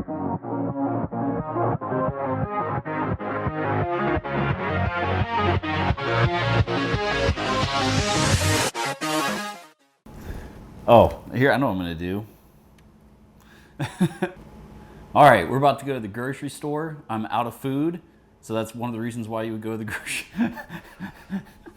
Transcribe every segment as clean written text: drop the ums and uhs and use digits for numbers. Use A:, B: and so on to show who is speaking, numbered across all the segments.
A: Oh, here, I know what I'm gonna do. All right, we're about to go to the grocery store. I'm out of food, so that's one of the reasons why you would go to the grocery.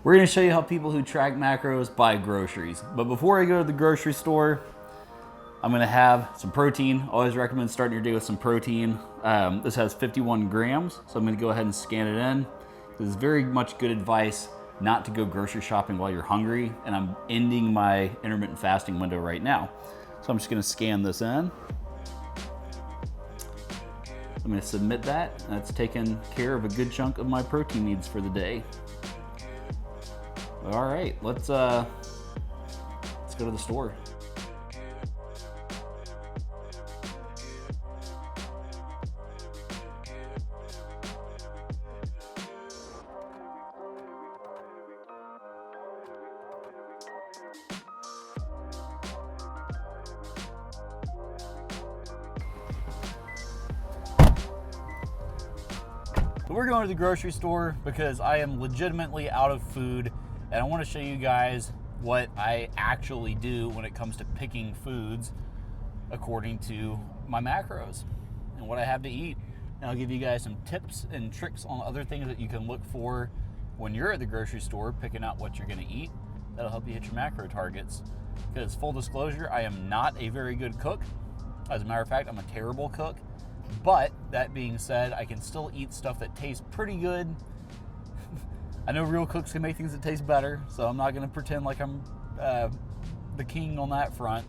A: We're gonna show you how people who track macros buy groceries. But before I go to the grocery store, I'm gonna have some protein. Always recommend starting your day with some protein. This has 51 grams, so I'm gonna go ahead and scan it in. This is very much good advice not to go grocery shopping while you're hungry, and I'm ending my intermittent fasting window right now. So I'm just gonna scan this in. I'm gonna submit that. That's taken care of a good chunk of my protein needs for the day. All right, let's go to the store. We're going to the grocery store because I am legitimately out of food, and I want to show you guys what I actually do when it comes to picking foods according to my macros and what I have to eat. And I'll give you guys some tips and tricks on other things that you can look for when you're at the grocery store picking out what you're going to eat. That'll help you hit your macro targets. Because full disclosure, I am not a very good cook. As a matter of fact, I'm a terrible cook. But that being said, I can still eat stuff that tastes pretty good. I know real cooks can make things that taste better, so I'm not going to pretend like I'm the king on that front.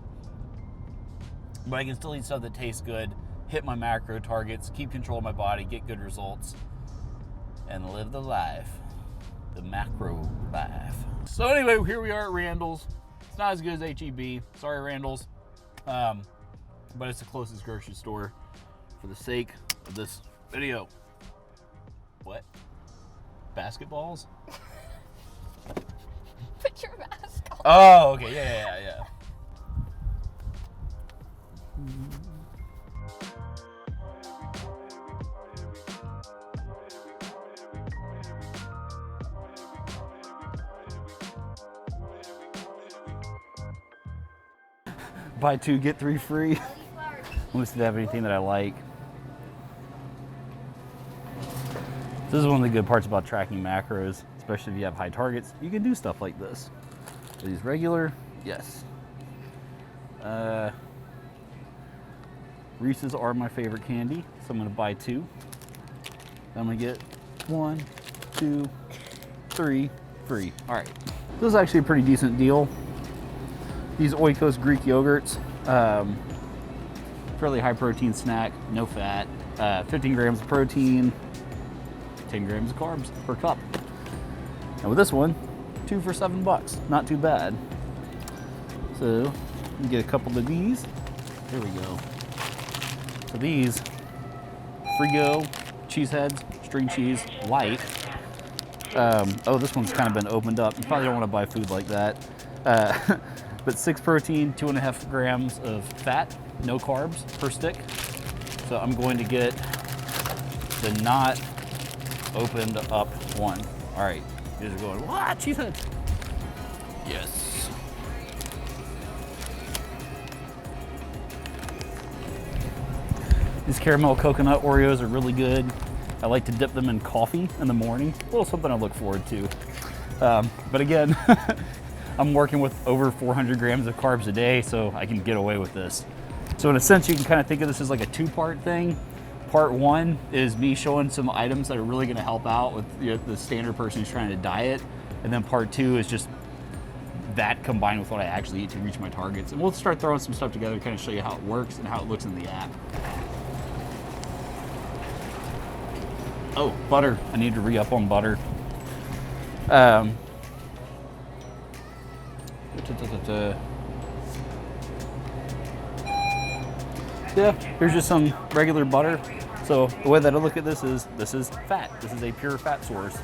A: But I can still eat stuff that tastes good, hit my macro targets, keep control of my body, get good results, and live the life, the macro life. So anyway, here we are at Randall's. It's not as good as H-E-B. Sorry, Randall's. But it's the closest grocery store for the sake of this video. What? Basketballs?
B: Put your mask on.
A: Oh, okay. Yeah. Buy two, get three free. Unless they have anything that I like. This is one of the good parts about tracking macros, especially if you have high targets. You can do stuff like this. Are these regular? Yes. Reese's are my favorite candy, so I'm gonna buy two. I'm gonna get 1, 2, 3 free. All right. This is actually a pretty decent deal. These Oikos Greek yogurts, fairly high protein snack, no fat, 15 grams of protein, 10 grams of carbs per cup. And with this one, 2 for $7, not too bad. So you get a couple of these. There we go. So these, Frigo, cheese heads, string cheese, light. Oh, this one's kind of been opened up. You probably don't want to buy food like that. But 6 protein, 2.5 grams of fat, no carbs per stick. So I'm going to get the not opened up one. All right, you guys are going, what? Cheese head? Yes. These caramel coconut Oreos are really good. I like to dip them in coffee in the morning. A little something I look forward to. But again, I'm working with over 400 grams of carbs a day, so I can get away with this. So in a sense, you can kind of think of this as like a two-part thing. Part one is me showing some items that are really gonna help out with the standard person who's trying to diet. And then part two is just that combined with what I actually eat to reach my targets. And we'll start throwing some stuff together to kind of show you how it works and how it looks in the app. Oh, butter. I need to re-up on butter. Yeah, here's just some regular butter. So the way that I look at this is fat. This is a pure fat source.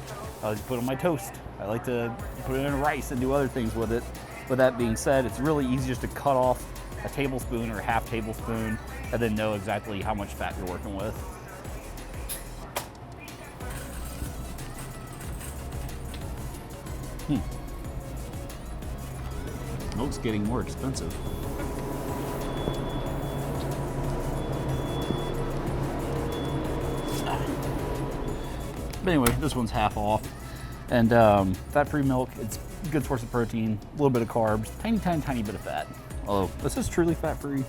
A: I like to put it on my toast. I like to put it in rice and do other things with it. With that being said, it's really easy just to cut off a tablespoon or a half tablespoon, and then know exactly how much fat you're working with. Milk's getting more expensive. But anyway, this one's half off. And fat-free milk, it's a good source of protein, a little bit of carbs, tiny bit of fat. Oh, this is truly fat-free.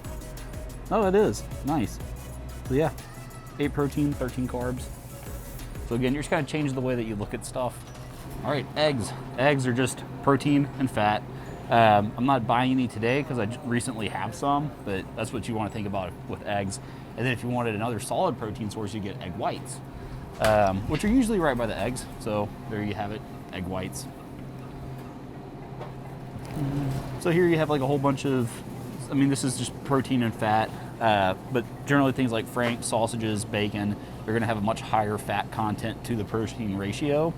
A: Oh, it is. Nice. So yeah, 8 protein, 13 carbs. So again, you're just kind of changing the way that you look at stuff. All right, eggs. Eggs are just protein and fat. I'm not buying any today because I recently have some, but that's what you want to think about with eggs. And then if you wanted another solid protein source, you get egg whites, which are usually right by the eggs. So there you have it, egg whites. So here you have like a whole bunch of, I mean, this is just protein and fat, but generally things like frank, sausages, bacon, they're gonna have a much higher fat content to the protein ratio.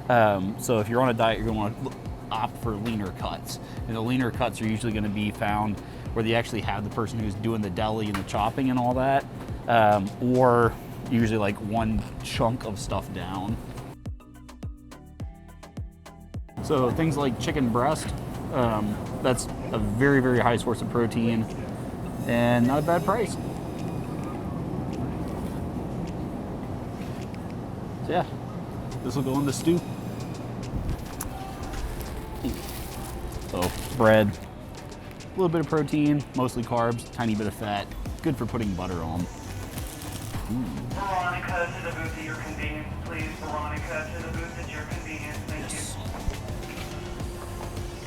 A: So if you're on a diet, you're gonna want to opt for leaner cuts. And the leaner cuts are usually gonna be found where they actually have the person who's doing the deli and the chopping and all that, or usually like one chunk of stuff down. So things like chicken breast, that's a very high source of protein and not a bad price. So yeah, this will go in the stew. So bread, a little bit of protein, mostly carbs, tiny bit of fat, good for putting butter on.
B: Veronica, to the booth at your convenience, please. Veronica, to the booth at your convenience. Thank you.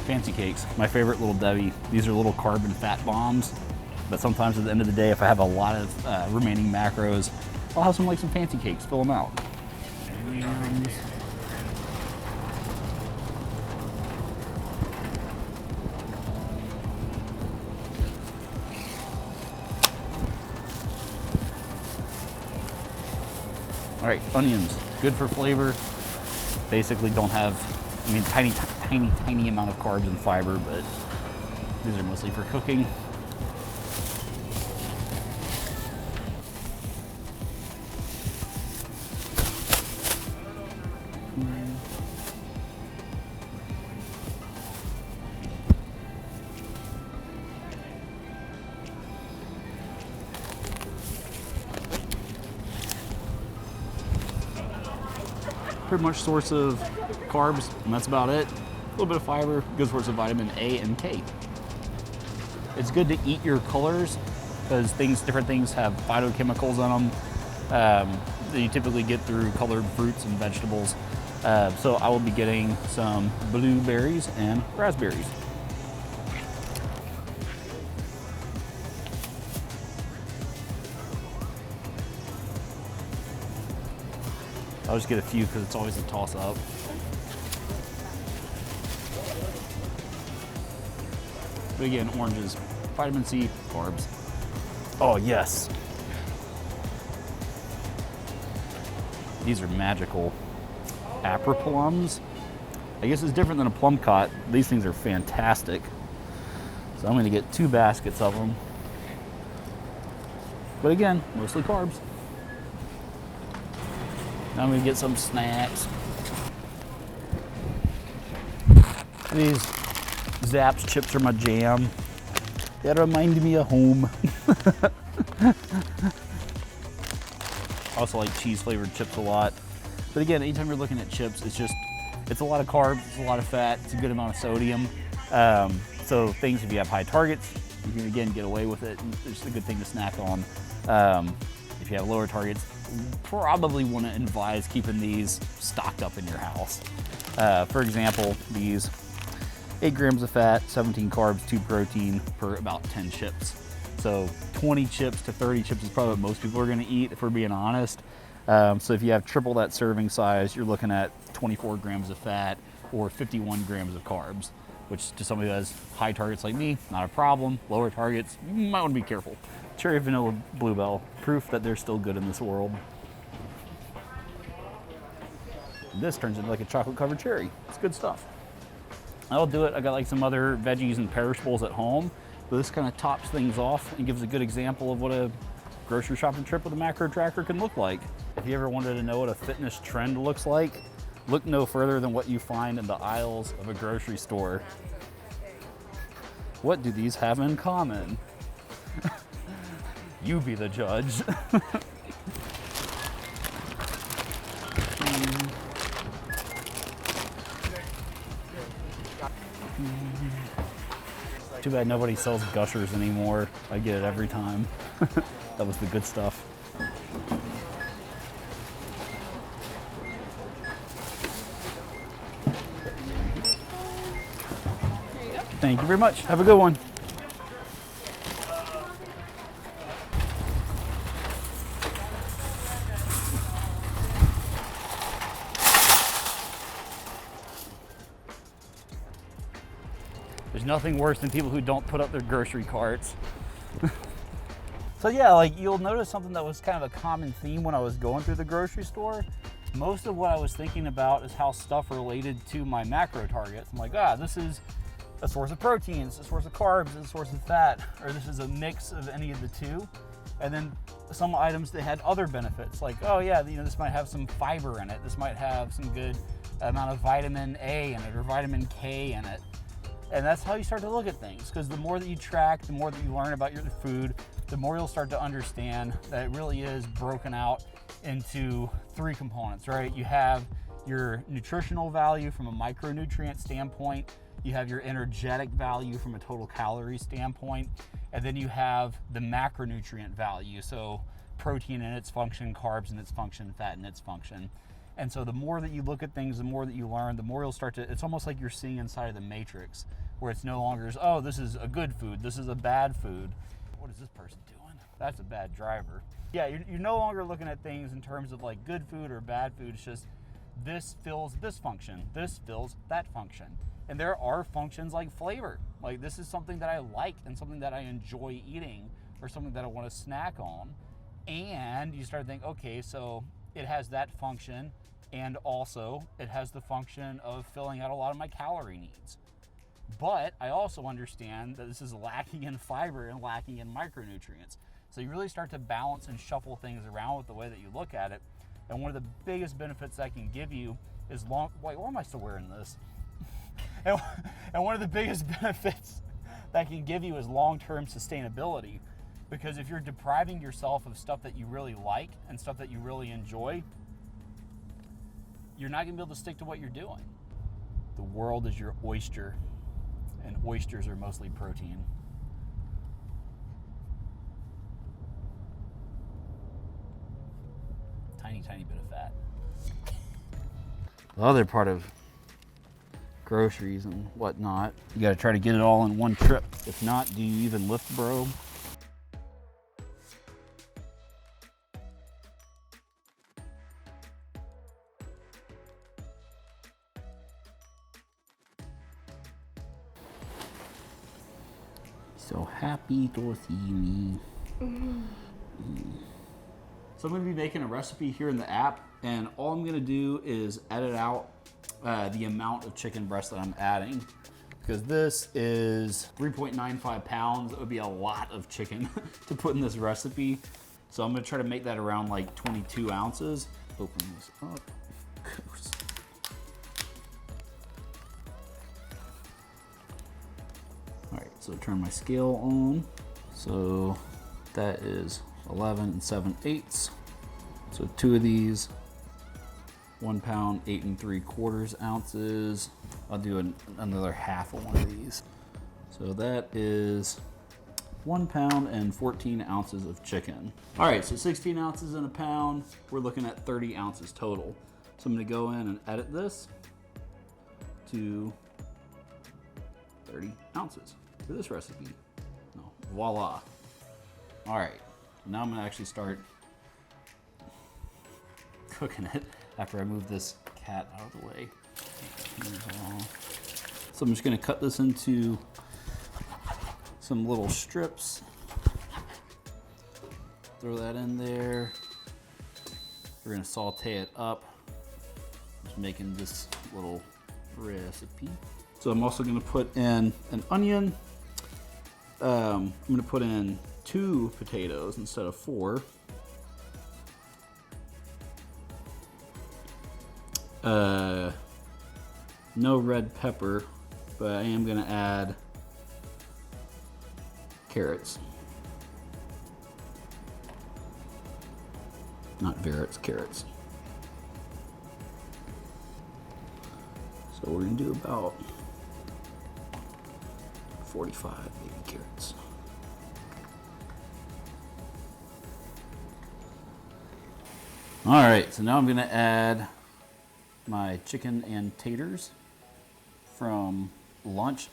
A: Fancy cakes, my favorite little Debbie. These are little carb and fat bombs, but sometimes at the end of the day, if I have a lot of remaining macros, I'll have some fancy cakes, fill them out. And all right, onions, good for flavor. Basically don't have, I mean, tiny amount of carbs and fiber, but these are mostly for cooking. Pretty much source of carbs, and that's about it. A little bit of fiber, good source of vitamin A and K. It's good to eat your colors because different things have phytochemicals in them that you typically get through colored fruits and vegetables. So I will be getting some blueberries and raspberries. I'll just get a few because it's always a toss-up. But again, oranges, vitamin C, carbs. Oh yes. These are magical. Apple plums. I guess it's different than a plum cot. These things are fantastic. So I'm going to get 2 baskets of them. But again, mostly carbs. Now I'm going to get some snacks. These Zapp's chips are my jam. That remind me of home. I also like cheese flavored chips a lot. But again, anytime you're looking at chips, it's a lot of carbs, it's a lot of fat, it's a good amount of sodium. So things, if you have high targets, you can again get away with it. It's a good thing to snack on. If you have lower targets, you probably want to advise keeping these stocked up in your house. For example, these 8 grams of fat, 17 carbs, 2 protein per about 10 chips. So 20 chips to 30 chips is probably what most people are going to eat, if we're being honest. So if you have triple that serving size, you're looking at 24 grams of fat or 51 grams of carbs, which to somebody who has high targets like me, not a problem. Lower targets, you might want to be careful. Cherry vanilla bluebell, proof that they're still good in this world. This turns into like a chocolate covered cherry. It's good stuff. That'll do it. I got like some other veggies and perishables at home. But this kind of tops things off and gives a good example of what a grocery shopping trip with a macro tracker can look like. If you ever wanted to know what a fitness trend looks like, look no further than what you find in the aisles of a grocery store. What do these have in common? You be the judge. Too bad nobody sells Gushers anymore. I get it every time. That was the good stuff. Thank you very much. Have a good one. There's nothing worse than people who don't put up their grocery carts. So yeah, like you'll notice something that was kind of a common theme when I was going through the grocery store. Most of what I was thinking about is how stuff related to my macro targets. I'm like, this is a source of proteins, a source of carbs, a source of fat, or this is a mix of any of the two. And then some items that had other benefits, like, oh yeah, this might have some fiber in it. This might have some good amount of vitamin A in it or vitamin K in it. And that's how you start to look at things, because the more that you track, the more that you learn about your food, the more you'll start to understand that it really is broken out into three components, right? You have your nutritional value from a micronutrient standpoint, you have your energetic value from a total calorie standpoint, and then you have the macronutrient value, so protein in its function, carbs in its function, fat in its function. And so the more that you look at things, the more that you learn, the more you'll start to, it's almost like you're seeing inside of the matrix, where it's no longer, oh, this is a good food, this is a bad food. What is this person doing? That's a bad driver. Yeah, you're no longer looking at things in terms of like good food or bad food. It's just, this fills this function, this fills that function. And there are functions like flavor. Like this is something that I like and something that I enjoy eating, or something that I want to snack on. And you start to think, okay, so it has that function, and also it has the function of filling out a lot of my calorie needs. But I also understand that this is lacking in fiber and lacking in micronutrients. So you really start to balance and shuffle things around with the way that you look at it. And one of the biggest benefits that can give you is wait, why am I still wearing this? and one of the biggest benefits that can give you is long-term sustainability. Because if you're depriving yourself of stuff that you really like and stuff that you really enjoy, you're not gonna be able to stick to what you're doing. The world is your oyster, and oysters are mostly protein. Tiny, tiny bit of fat. The other part of groceries and whatnot, you gotta try to get it all in one trip. If not, do you even lift, bro? So happy to see me. So I'm going to be making a recipe here in the app, and all I'm going to do is edit out the amount of chicken breast that I'm adding, because this is 3.95 pounds. It would be a lot of chicken to put in this recipe. So I'm going to try to make that around like 22 ounces. Open this up. So turn my scale on. So that is 11 7/8. So 2 of these, 1 pound, 8 3/4 ounces. I'll do another half of one of these. So that is 1 pound and 14 ounces of chicken. All right, so 16 ounces in a pound. We're looking at 30 ounces total. So I'm gonna go in and edit this to 30 ounces. For this recipe. No, voila. All right, now I'm gonna actually start cooking it after I move this cat out of the way. So I'm just gonna cut this into some little strips. Throw that in there. We're gonna saute it up. Just making this little recipe. So I'm also gonna put in an onion, I'm gonna put in 2 potatoes instead of 4. No red pepper, but I am gonna add carrots. Not carrots, carrots. So we're gonna do about 45 baby carrots. All right, so now I'm gonna add my chicken and taters from lunch.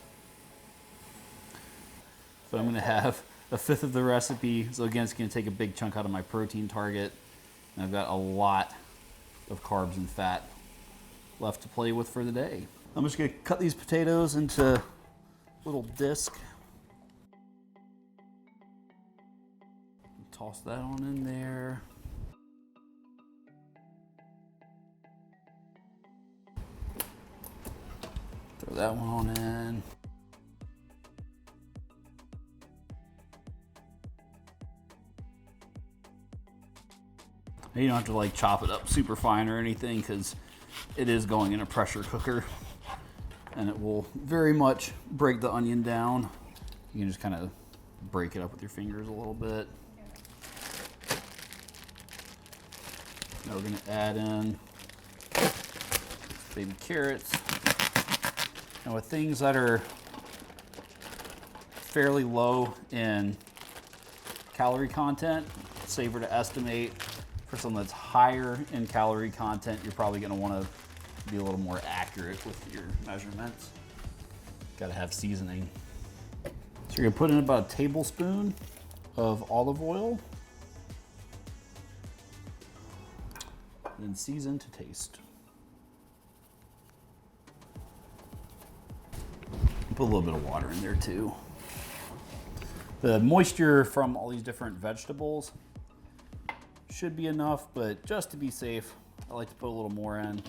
A: So I'm gonna have 1/5 of the recipe. So again, it's gonna take a big chunk out of my protein target. And I've got a lot of carbs and fat left to play with for the day. I'm just gonna cut these potatoes into little disc. Toss that on in there. Throw that one on in. You don't have to like chop it up super fine or anything because it is going in a pressure cooker and it will very much break the onion down. You can just kind of break it up with your fingers a little bit. Now we're gonna add in baby carrots. Now with things that are fairly low in calorie content, it's safer to estimate. For something that's higher in calorie content, you're probably gonna wanna be a little more accurate with your measurements. Gotta have seasoning. So you're gonna put in about a tablespoon of olive oil. And then season to taste. Put a little bit of water in there too. The moisture from all these different vegetables should be enough, but just to be safe, I like to put a little more in.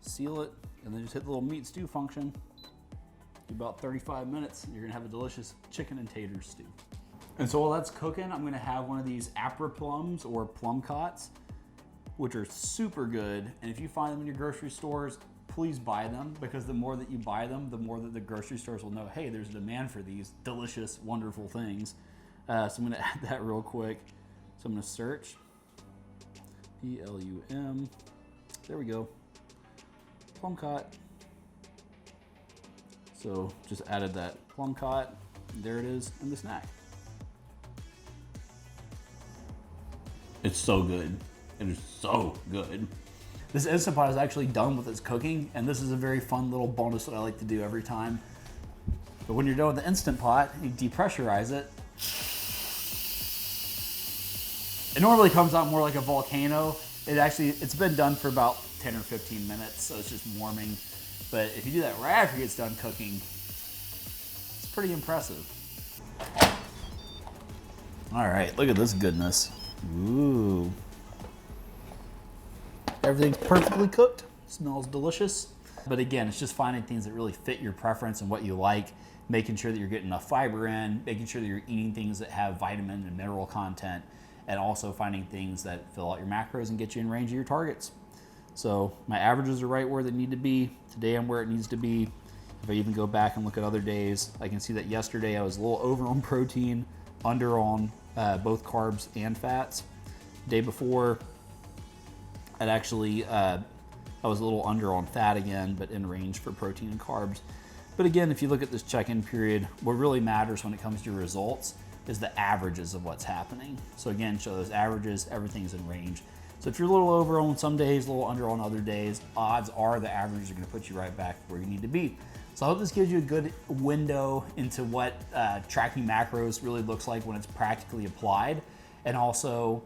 A: Seal it, and then just hit the little meat stew function. Do about 35 minutes, and you're gonna have a delicious chicken and tater stew. And so while that's cooking, I'm gonna have one of these apra plums or plum cots, which are super good. And if you find them in your grocery stores, please buy them, because the more that you buy them, the more that the grocery stores will know, hey, there's a demand for these delicious, wonderful things. So I'm gonna add that real quick. So I'm gonna search, P-L-U-M, there we go, plum cot. So just added that plum cot, there it is in the snack. It's so good, it is so good. This Instant Pot is actually done with its cooking, and this is a very fun little bonus that I like to do every time. But when you're done with the Instant Pot, you depressurize it. It normally comes out more like a volcano. It's been done for about 10 or 15 minutes, so it's just warming. But if you do that right after it gets done cooking, it's pretty impressive. All right, look at this goodness. Ooh. Everything's perfectly cooked, smells delicious. But again, it's just finding things that really fit your preference and what you like, making sure that you're getting enough fiber in, making sure that you're eating things that have vitamin and mineral content, and also finding things that fill out your macros and get you in range of your targets. So my averages are right where they need to be. Today I'm where it needs to be. If I even go back and look at other days, I can see that yesterday I was a little over on protein, under on both carbs and fats. Day before, I was a little under on fat again, but in range for protein and carbs. But again, if you look at this check-in period, what really matters when it comes to your results is the averages of what's happening. So again, show those averages, everything's in range. So if you're a little over on some days, a little under on other days, odds are the averages are gonna put you right back where you need to be. So I hope this gives you a good window into what tracking macros really looks like when it's practically applied, and also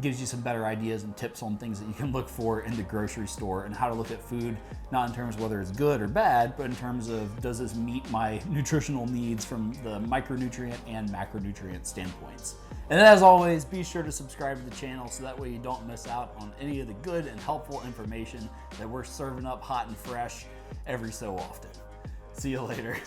A: gives you some better ideas and tips on things that you can look for in the grocery store and how to look at food, not in terms of whether it's good or bad, but in terms of does this meet my nutritional needs from the micronutrient and macronutrient standpoints. And as always, be sure to subscribe to the channel so that way you don't miss out on any of the good and helpful information that we're serving up hot and fresh every so often. See you later.